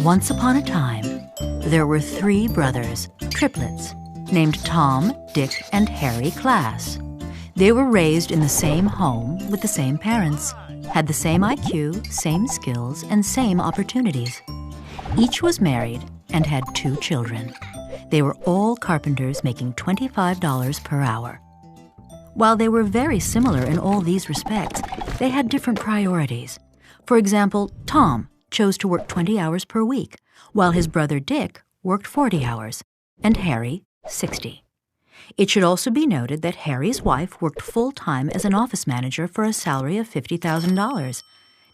Once upon a time, there were 3 brothers, triplets, named Tom, Dick, and Harry Class. They were raised in the same home with the same parents, had the same IQ, same skills, and same opportunities. Each was married and had 2 children. They were all carpenters making $25 per hour. While they were very similar in all these respects, they had different priorities. For example, Tom chose to work 20 hours per week, while his brother Dick worked 40 hours, and Harry 60. It should also be noted that Harry's wife worked full-time as an office manager for a salary of $50,000.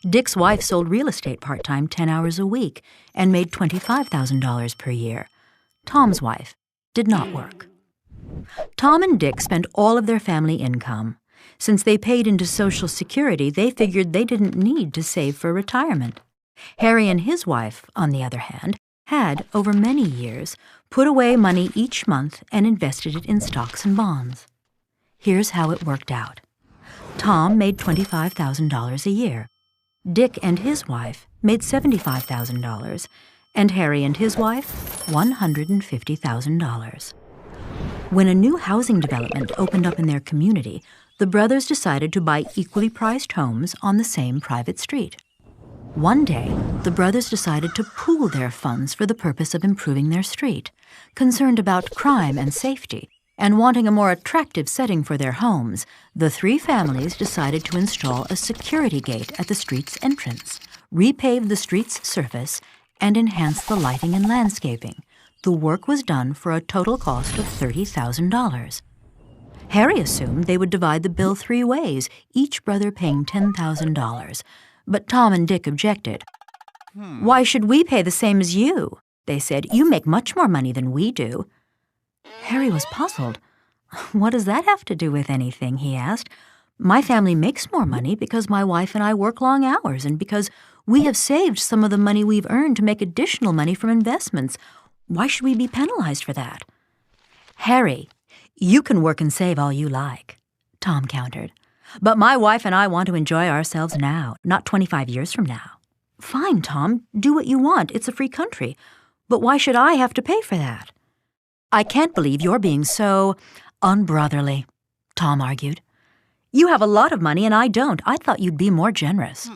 Dick's wife sold real estate part-time 10 hours a week and made $25,000 per year. Tom's wife did not work. Tom and Dick spent all of their family income. Since they paid into Social Security, they figured they didn't need to save for retirement. Harry and his wife, on the other hand, had, over many years, put away money each month and invested it in stocks and bonds. Here's how it worked out. Tom made $25,000 a year. Dick and his wife made $75,000, and Harry and his wife $150,000. When a new housing development opened up in their community, the brothers decided to buy equally priced homes on the same private street. One day, the brothers decided to pool their funds for the purpose of improving their street. Concerned about crime and safety, and wanting a more attractive setting for their homes, the 3 families decided to install a security gate at the street's entrance, repave the street's surface, and enhance the lighting and landscaping. The work was done for a total cost of $30,000. Harry assumed they would divide the bill 3 ways, each brother paying $10,000. But Tom and Dick objected. "Why should we pay the same as you?" they said. "You make much more money than we do." Harry was puzzled. "What does that have to do with anything?" he asked. "My family makes more money because my wife and I work long hours and because we have saved some of the money we've earned to make additional money from investments. Why should we be penalized for that?" "Harry, you can work and save all you like," Tom countered. "But my wife and I want to enjoy ourselves now, not 25 years from now." "Fine, Tom, do what you want. It's a free country. But why should I have to pay for that?" "I can't believe you're being so unbrotherly," Tom argued. "You have a lot of money and I don't. I thought you'd be more generous."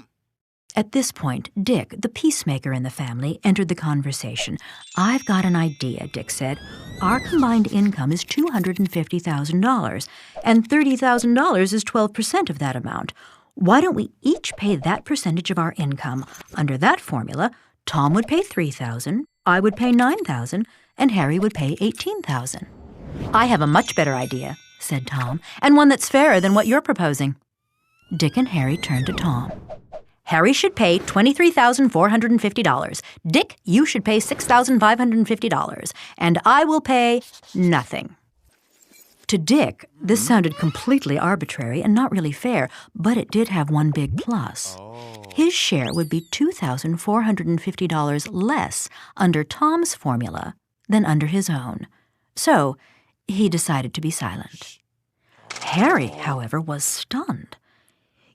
At this point, Dick, the peacemaker in the family, entered the conversation. "I've got an idea," Dick said. "Our combined income is $250,000, and $30,000 is 12% of that amount. Why don't we each pay that percentage of our income? Under that formula, Tom would pay $3,000, I would pay $9,000, and Harry would pay $18,000. "I have a much better idea," said Tom, "and one that's fairer than what you're proposing." Dick and Harry turned to Tom. "Harry should pay $23,450. Dick, you should pay $6,550. And I will pay nothing." To Dick, this sounded completely arbitrary and not really fair, but it did have one big plus. His share would be $2,450 less under Tom's formula than under his own. So he decided to be silent. Harry, however, was stunned.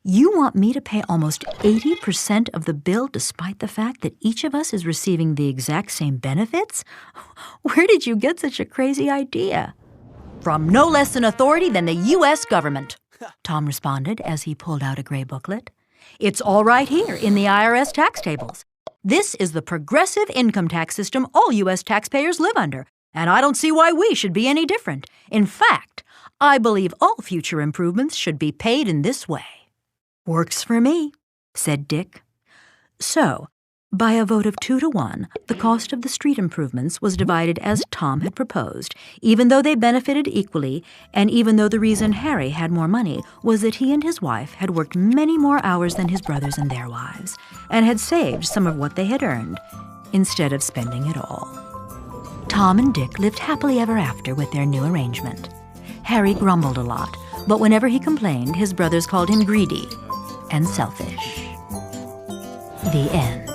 "You want me to pay almost 80% of the bill despite the fact that each of us is receiving the exact same benefits? Where did you get such a crazy idea?" "From no less an authority than the U.S. government," Tom responded as he pulled out a gray booklet. "It's all right here in the IRS tax tables. This is the progressive income tax system all U.S. taxpayers live under, and I don't see why we should be any different. In fact, I believe all future improvements should be paid in this way." "Works for me," said Dick. So, by a vote of 2 to 1, the cost of the street improvements was divided as Tom had proposed, even though they benefited equally, and even though the reason Harry had more money was that he and his wife had worked many more hours than his brothers and their wives, and had saved some of what they had earned, instead of spending it all. Tom and Dick lived happily ever after with their new arrangement. Harry grumbled a lot, but whenever he complained, his brothers called him greedy and selfish. The end.